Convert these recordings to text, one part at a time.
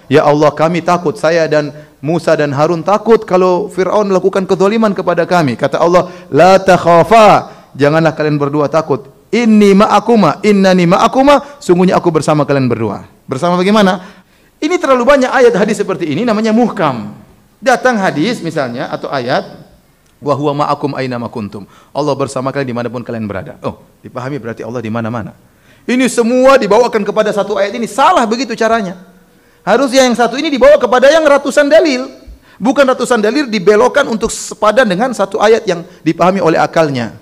Ya Allah, kami takut, saya dan Musa dan Harun takut kalau Fir'aun melakukan kezaliman kepada kami. Kata Allah, la takhafa, janganlah kalian berdua takut. Inni ma'akuma, innani ma'akuma, sungguhnya aku bersama kalian berdua. Bersama bagaimana? Ini terlalu banyak ayat hadis seperti ini, namanya muhkam. Datang hadis misalnya atau ayat, wa huwa ma'akum aina ma kuntum. Allah bersama kalian dimanapun kalian berada. Oh, dipahami berarti Allah di mana-mana. Ini semua dibawakan kepada satu ayat ini, salah begitu caranya. Harusnya yang satu ini dibawa kepada yang ratusan dalil. Bukan ratusan dalil dibelokkan untuk sepadan dengan satu ayat yang dipahami oleh akalnya.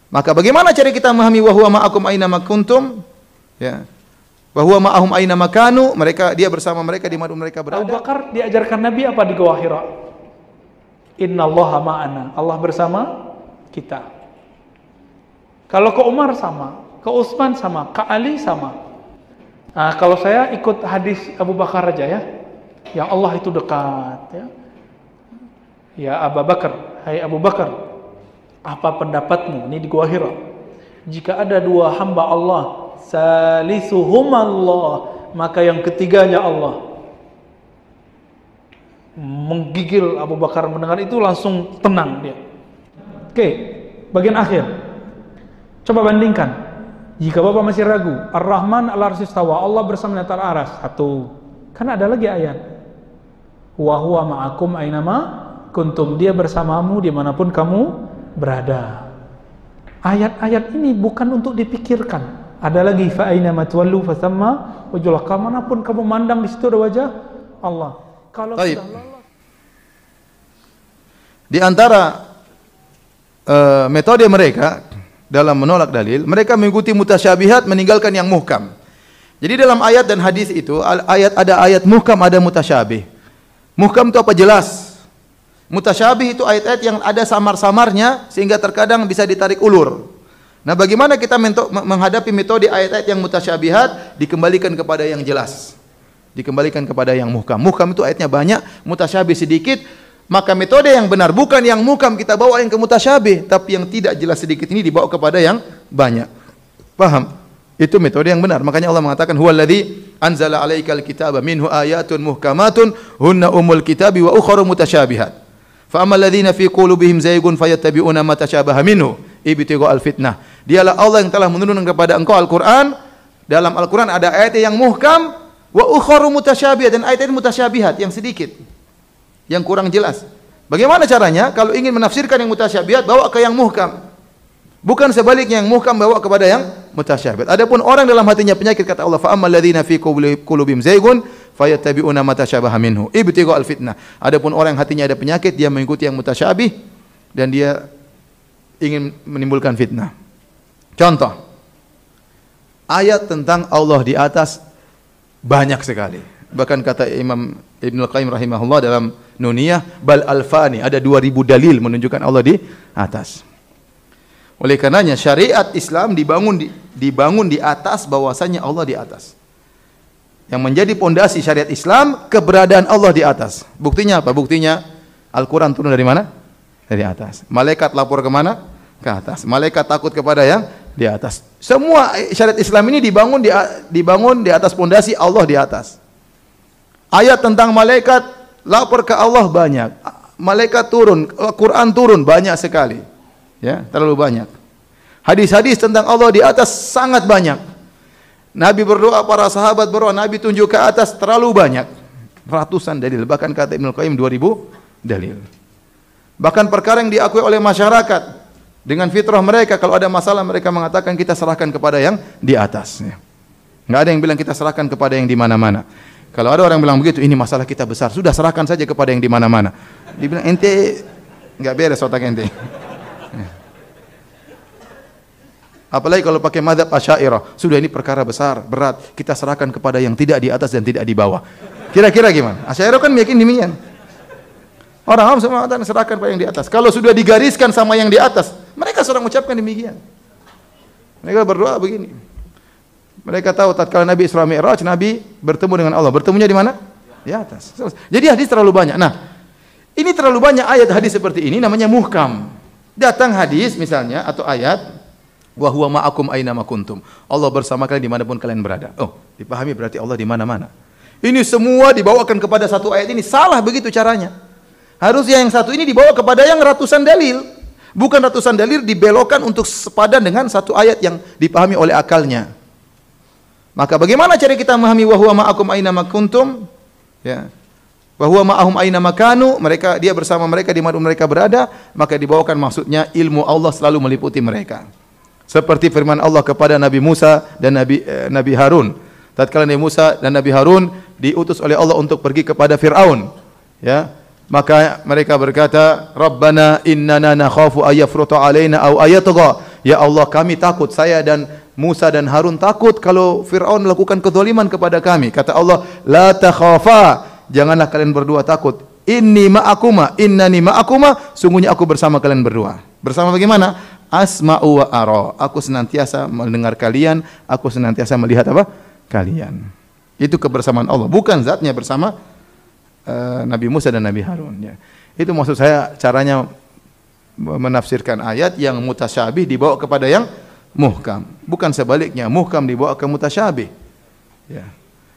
Maka bagaimana cara kita memahami wa huwa ma'akum aina ma kuntum? Ya. Wa huwa ma'ahum aina ma kanu, dia bersama mereka di mana mereka berada. Abu Bakar diajarkan Nabi apa di Gua Hira? Innallaha ma'ana. Allah bersama kita. Kalau ke Umar sama, ke Utsman sama, ke Ali sama. Nah, kalau saya ikut hadis Abu Bakar aja ya, yang Allah itu dekat ya. Ya Abu Bakar, hai Abu Bakar, apa pendapatmu? Ini di Gua Hira. Jika ada dua hamba Allah, salisuhum Allah, maka yang ketiganya Allah. Menggigil Abu Bakar mendengar itu langsung tenang dia. Oke, bagian akhir. Coba bandingkan. Jika Bapak masih ragu, Ar-Rahman al-Arsy istawa, Allah bersama di atas aras. Satu. Kan ada lagi ayat. Wa huwa ma'akum ainama kuntum, dia bersamamu dimanapun kamu berada. Ayat-ayat ini bukan untuk dipikirkan. Ada lagi fa ainama tuwallu fasamma wajhullah, kemanapun kamu mandang di situ ada wajah Allah. Kalau sudah lolos. Di antara metode mereka dalam menolak dalil, mereka mengikuti mutasyabihat, meninggalkan yang muhkam. Jadi dalam ayat dan hadis itu, ada ayat muhkam, ada mutasyabih. Muhkam itu apa? Jelas. Mutasyabih itu ayat-ayat yang ada samar-samarnya sehingga terkadang bisa ditarik ulur. Nah, bagaimana kita menghadapi metode ayat-ayat yang mutasyabihat? Dikembalikan kepada yang jelas. Dikembalikan kepada yang muhkam. Muhkam itu ayatnya banyak, mutasyabih sedikit. Maka metode yang benar bukan yang muhkam kita bawa yang ke mutasyabih, tapi yang tidak jelas sedikit ini dibawa kepada yang banyak. Paham? Itu metode yang benar. Makanya Allah mengatakan huwallazi anzala 'alaikal kitaba minhu ayatun muhkamatun hunna umul kitabi wa ukharu mutasyabihat. Fa ammal ladzina fi qulubihim zaygun fayattabi'una ma tasyabaha minhu ibtigha'al fitnah. Dialah Allah yang telah menurunkan kepada engkau Al-Qur'an. Dalam Al-Qur'an ada ayat yang muhkam wa ukharu mutasyabihat, dan ayat mutasyabihat yang sedikit, yang kurang jelas. Bagaimana caranya? Kalau ingin menafsirkan yang mutasyabihat, bawa ke yang muhkam. Bukan sebaliknya, yang muhkam bawa kepada yang mutasyabihat. Adapun orang dalam hatinya penyakit, kata Allah, fa ammal ladzina fi qulubihim zaygun fayattabi'una ma tasyabaha minhu ibtigha'al fitnah. Adapun orang yang hatinya ada penyakit, dia mengikuti yang mutasyabih dan dia ingin menimbulkan fitnah. Contoh, ayat tentang Allah di atas banyak sekali. Bahkan kata Imam Ibnu Qayyim rahimahullah dalam Nuniyah, bal alfani, ada 2000 dalil menunjukkan Allah di atas. Oleh karenanya syariat Islam dibangun di atas bahwasanya Allah di atas. Yang menjadi pondasi syariat Islam keberadaan Allah di atas. Buktinya apa? Buktinya Al-Qur'an turun dari mana? Dari atas. Malaikat lapor ke mana? Ke atas. Malaikat takut kepada yang di atas. Semua syariat Islam ini dibangun di atas pondasi Allah di atas. Ayat tentang malaikat lapor ke Allah banyak. Malaikat turun, Al-Qur'an turun banyak sekali. Ya, terlalu banyak. Hadis-hadis tentang Allah di atas sangat banyak. Nabi berdoa, para sahabat berdoa, Nabi tunjuk ke atas, terlalu banyak. Ratusan dalil, bahkan kata Ibnu Qayyim 2000 dalil. Bahkan perkara yang diakui oleh masyarakat dengan fitrah mereka, kalau ada masalah mereka mengatakan kita serahkan kepada yang di atas. Enggak ada yang bilang kita serahkan kepada yang di mana-mana. Kalau ada orang bilang begitu, ini masalah kita besar, sudah serahkan saja kepada yang di mana-mana. Dibilang ente enggak beres otak ente. Apalagi kalau pakai mazhab Asy'ariyah, sudah ini perkara besar, berat, kita serahkan kepada yang tidak di atas dan tidak di bawah. Kira-kira gimana? Asy'ariyah kan meyakini demikian. Orang awam semua mengatakan serahkan pada yang di atas. Kalau sudah digariskan sama yang di atas, mereka sedang mengucapkan demikian. Mereka berdoa begini. Mereka tahu tatkala Nabi Isra Mi'raj, Nabi bertemu dengan Allah. Bertemunya di mana? Di atas. Jadi hadis terlalu banyak. Nah, ini terlalu banyak ayat hadis seperti ini, namanya muhkam. Datang hadis misalnya atau ayat, wa huwa ma'akum aina ma kuntum. Allah bersama kalian dimanapun kalian berada. Oh, dipahami berarti Allah di mana-mana. Ini semua dibawakan kepada satu ayat ini. Salah begitu caranya. Harusnya yang satu ini dibawa kepada yang ratusan dalil. Bukan ratusan dalil dibelokkan untuk sepadan dengan satu ayat yang dipahami oleh akalnya. Maka bagaimana cara kita memahami wa huwa ma'akum aina ma kuntum? Ya. Wa huwa ma'ahum aina ma kanu, dia bersama mereka di mana mereka berada, maka dibawakan maksudnya ilmu Allah selalu meliputi mereka. Seperti firman Allah kepada Nabi Musa dan Nabi Harun. Tatkala Nabi Musa dan Nabi Harun diutus oleh Allah untuk pergi kepada Firaun, ya, maka mereka berkata, Rabbana innana nakhafu ayyafruta alaina aw ayatgha. Ya Allah, kami takut, saya dan Musa dan Harun takut kalau Firaun melakukan kezaliman kepada kami. Kata Allah, la takhafa, janganlah kalian berdua takut. Innani ma'akuma, sungguhnya aku bersama kalian berdua. Bersama bagaimana? Asma'u wa ara. Aku senantiasa mendengar kalian, aku senantiasa melihat apa? Kalian. Itu kebersamaan Allah, bukan zatnya bersama Nabi Musa dan Nabi Harun, ya. Itu maksud saya caranya menafsirkan ayat yang mutasyabih dibawa kepada yang muhkam, bukan sebaliknya, muhkam dibawa ke mutasyabih, ya.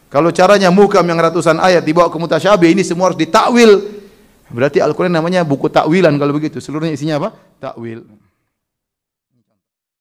Kalau caranya muhkam yang ratusan ayat dibawa ke mutasyabih, ini semua harus ditakwil. Berarti Al-Qur'an namanya buku takwilan kalau begitu. Seluruhnya isinya apa? Takwil.